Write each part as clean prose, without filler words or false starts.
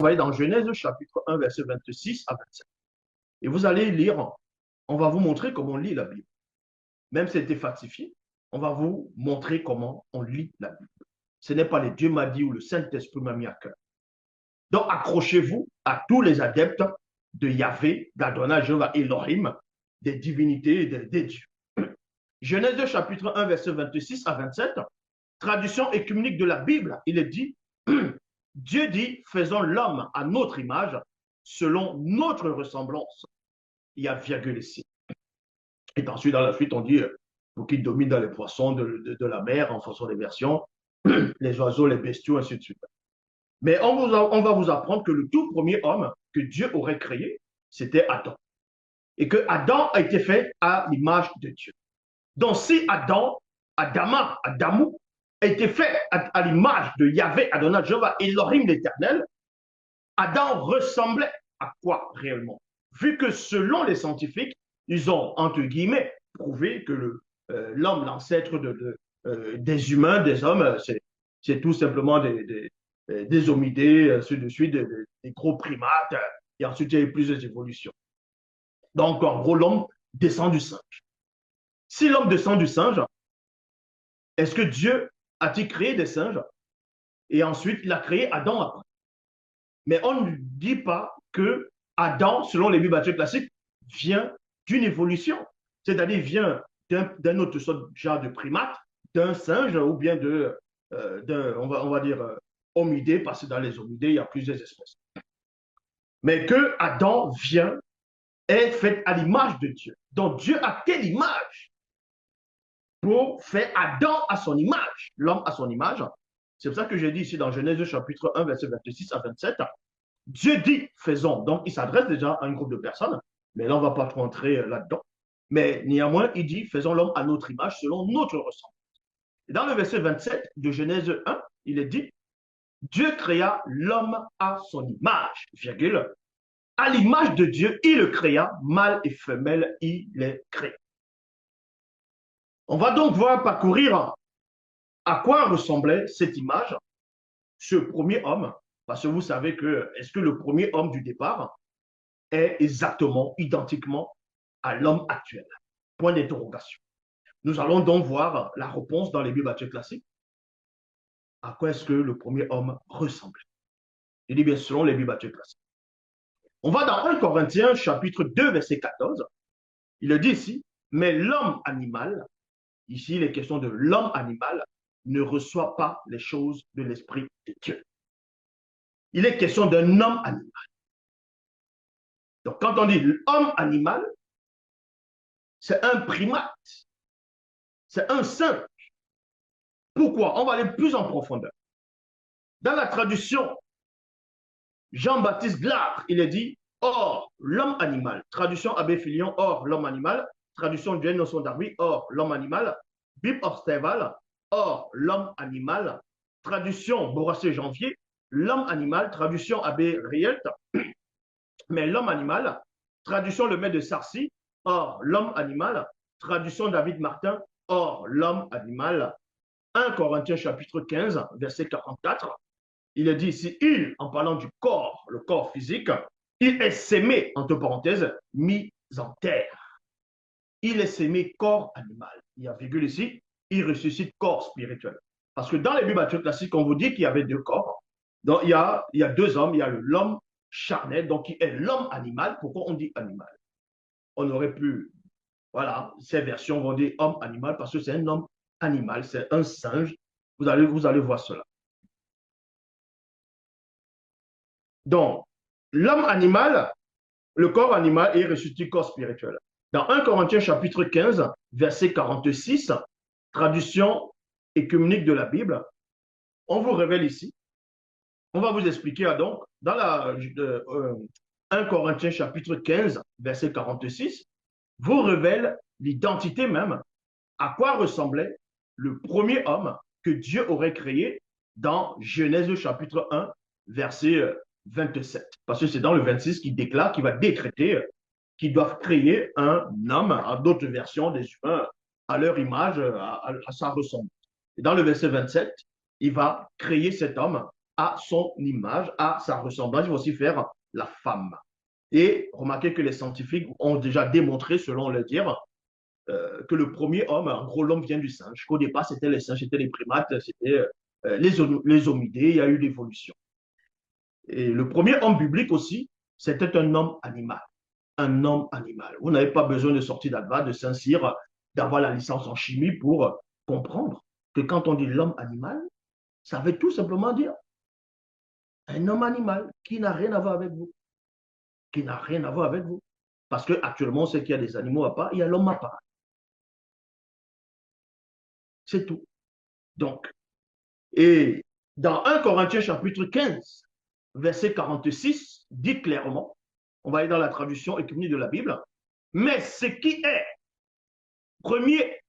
va aller dans Genèse chapitre 1, verset 26 à 27. Et vous allez lire, on va vous montrer comment on lit la Bible. Même si c'était falsifié, on va vous montrer comment on lit la Bible. Ce n'est pas les Dieu m'a dit ou le Saint-Esprit m'a mis à cœur. Donc accrochez-vous à tous les adeptes de Yahvé, d'Adonai, Jéhovah, Elohim, des divinités et des dieux. Genèse chapitre 1, verset 26 à 27, traduction écuménique de la Bible, il est dit, Dieu dit, faisons l'homme à notre image, selon notre ressemblance. Il y a virgule ici. Et ensuite, dans la suite, on dit, pour qu'il domine dans les poissons de la mer, en fonction des versions, les oiseaux, les bestiaux, ainsi de suite. Mais on va vous apprendre que le tout premier homme que Dieu aurait créé, c'était Adam. Et que Adam a été fait à l'image de Dieu. Donc, si Adamou, a été fait à l'image de Yahvé, Adonai, Jéhovah, Elohim l'Éternel, Adam ressemblait à quoi réellement? Vu que selon les scientifiques, ils ont, entre guillemets, prouvé que l'homme, l'ancêtre des humains, des hommes, c'est tout simplement des homidés, ainsi de suite, des gros primates, et ensuite il y a eu plusieurs évolutions. Donc, en gros, l'homme descend du singe. Si l'homme descend du singe, est-ce que Dieu a-t-il créé des singes? Et ensuite, il a créé Adam après. Mais on ne dit pas que Adam, selon les Bibles classiques, vient d'une évolution. C'est-à-dire vient d'un autre genre de primate, d'un singe ou bien on va dire, homidé, parce que dans les homidés, il y a plusieurs espèces. Mais que Adam est fait à l'image de Dieu. Donc Dieu a quelle image pour faire Adam à son image, l'homme à son image? C'est pour ça que j'ai dit ici dans Genèse chapitre 1, verset 26 à 27, Dieu dit, faisons. Donc, il s'adresse déjà à un groupe de personnes, mais là, on ne va pas trop entrer là-dedans. Mais néanmoins, il dit, faisons l'homme à notre image, selon notre ressemblance. Et dans le verset 27 de Genèse 1, il est dit, Dieu créa l'homme à son image, virgule. À l'image de Dieu, il le créa, mâle et femelle, il les crée. On va donc voir parcourir à quoi ressemblait cette image, ce premier homme, parce que vous savez que, est-ce que le premier homme du départ est exactement, identiquement à l'homme actuel? Point d'interrogation. Nous allons donc voir la réponse dans les Bibles classiques. À quoi est-ce que le premier homme ressemblait? Il dit bien selon les Bibles classiques. On va dans 1 Corinthiens chapitre 2 verset 14. Il est dit ici, mais l'homme animal, ici il est question de l'homme animal, ne reçoit pas les choses de l'Esprit de Dieu. Il est question d'un homme animal. Donc quand on dit homme animal, c'est un primate, c'est un singe. Pourquoi? On va aller plus en profondeur. Dans la traduction, Jean-Baptiste Glard, il est dit, or, l'homme animal. Traduction Abbé Filion, or, l'homme animal. Traduction Jane Nosson Darby, or, l'homme animal. Bible Obstaval, or, l'homme animal. Traduction Borassé Janvier, l'homme animal. Traduction Abbé Rielt, mais l'homme animal. Traduction Le Maître de Sarcy, or, l'homme animal. Traduction David Martin, or, l'homme animal. 1 Corinthiens chapitre 15, verset 44. Il est dit ici, il, en parlant du corps, le corps physique, il est sémé, entre parenthèses, mis en terre. Il est sémé corps animal. Il y a virgule ici, il ressuscite corps spirituel. Parce que dans les Bibles classiques, on vous dit qu'il y avait deux corps. Donc il y a deux hommes, il y a l'homme charnel, donc qui est l'homme animal. Pourquoi on dit animal? On aurait pu, voilà, ces versions vont dire homme animal parce que c'est un homme animal, c'est un singe. Vous allez voir cela. Donc, l'homme animal, le corps animal est ressuscité corps spirituel. Dans 1 Corinthiens chapitre 15, verset 46, traduction écuménique de la Bible, on vous révèle ici, on va vous expliquer donc, dans 1 Corinthiens chapitre 15, verset 46, vous révèle l'identité même, à quoi ressemblait le premier homme que Dieu aurait créé dans Genèse chapitre 1, verset 27. Parce que c'est dans le 26 qu'il déclare, qu'il va décréter qu'ils doivent créer un homme, en d'autres versions, des humains, à leur image, à sa ressemblance. Et dans le verset 27, il va créer cet homme à son image, à sa ressemblance. Il va aussi faire la femme. Et remarquez que les scientifiques ont déjà démontré, selon leur dire, que le premier homme, en gros, l'homme vient du singe. Qu'au départ, c'était les singes, c'était les primates, c'était les homidés, il y a eu l'évolution. Et le premier homme biblique aussi, c'était un homme animal. Un homme animal. Vous n'avez pas besoin de sortir d'Alva, de Saint-Cyr, d'avoir la licence en chimie pour comprendre que quand on dit l'homme animal, ça veut tout simplement dire un homme animal qui n'a rien à voir avec vous. Qui n'a rien à voir avec vous. Parce qu'actuellement, c'est qu'il y a des animaux à part, il y a l'homme à part. C'est tout. Donc, et dans 1 Corinthiens chapitre 15, verset 46, dit clairement, on va aller dans la traduction écuménique de la Bible, mais ce qui est premier,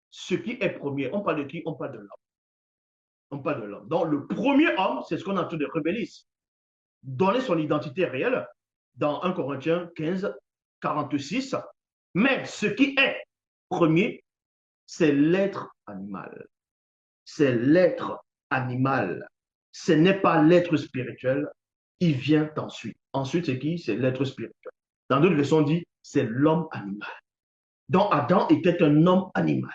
ce qui est premier, on parle de qui? On parle de l'homme. On parle de l'homme. Donc, le premier homme, c'est ce qu'on entend de rebellisme. Donner son identité réelle dans 1 Corinthiens 15, 46. Mais ce qui est premier, c'est l'être animal. C'est l'être animal. Ce n'est pas l'être spirituel. Il vient ensuite. Ensuite, c'est qui? C'est l'être spirituel. Dans d'autres versions, on dit c'est l'homme animal. Donc, Adam était un homme animal.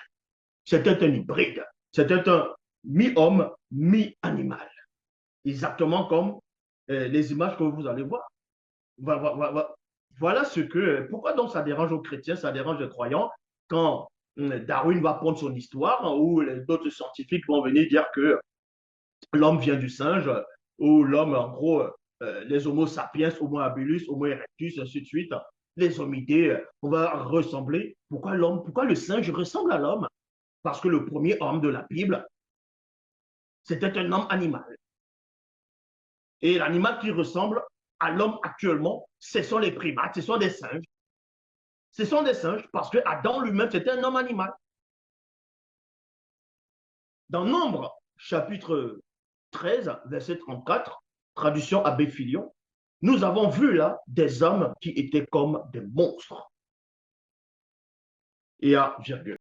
C'était un hybride. C'était un mi-homme, mi-animal. Exactement comme les images que vous allez voir. Voilà ce que. Pourquoi donc ça dérange aux chrétiens, ça dérange aux croyants quand Darwin va prendre son histoire ou d'autres scientifiques vont venir dire que l'homme vient du singe ou l'homme, en gros, les Homo sapiens, Homo habilis, Homo erectus, ainsi de suite, les homidés, on va ressembler. Pourquoi l'homme, pourquoi le singe ressemble à l'homme? Parce que le premier homme de la Bible, c'était un homme animal. Et l'animal qui ressemble à l'homme actuellement, ce sont les primates, ce sont des singes. Ce sont des singes parce que Adam lui-même, c'était un homme animal. Dans Nombre, chapitre 13, verset 34, traduction Abbé Filion, nous avons vu là des hommes qui étaient comme des monstres. Et à virgule.